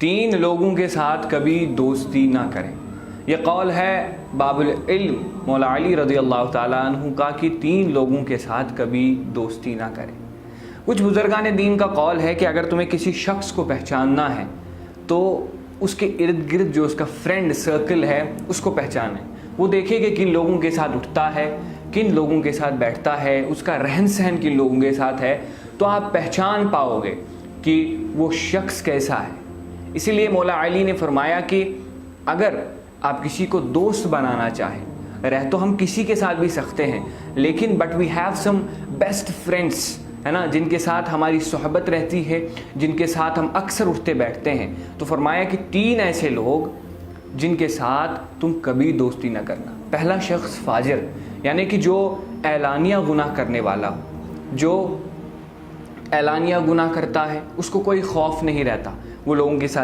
3 لوگوں کے ساتھ کبھی دوستی نہ کریں. یہ قول ہے باب العلم مولا علی رضی اللہ تعالیٰ عنہ کا کہ 3 لوگوں کے ساتھ کبھی دوستی نہ کریں. کچھ بزرگان دین کا قول ہے کہ اگر تمہیں کسی شخص کو پہچاننا ہے تو اس کے ارد گرد جو اس کا فرینڈ سرکل ہے اس کو پہچانیں. وہ دیکھے کہ کن لوگوں کے ساتھ اٹھتا ہے, کن لوگوں کے ساتھ بیٹھتا ہے, اس کا رہن سہن کن لوگوں کے ساتھ ہے, تو آپ پہچان پاؤ گے کہ وہ شخص کیسا ہے. اسی لیے مولا علی نے فرمایا کہ اگر آپ کسی کو دوست بنانا چاہیں, رہ تو ہم کسی کے ساتھ بھی سکتے ہیں لیکن but we have some best friends, ہے نا, جن کے ساتھ ہماری صحبت رہتی ہے, جن کے ساتھ ہم اکثر اٹھتے بیٹھتے ہیں. تو فرمایا کہ 3 ایسے لوگ جن کے ساتھ تم کبھی دوستی نہ کرنا. پہلا شخص فاجر, یعنی کہ جو اعلانیہ گناہ کرنے والا ہو, جو اعلانیہ گناہ کرتا ہے, اس کو کوئی خوف نہیں رہتا, وہ لوگوں کے ساتھ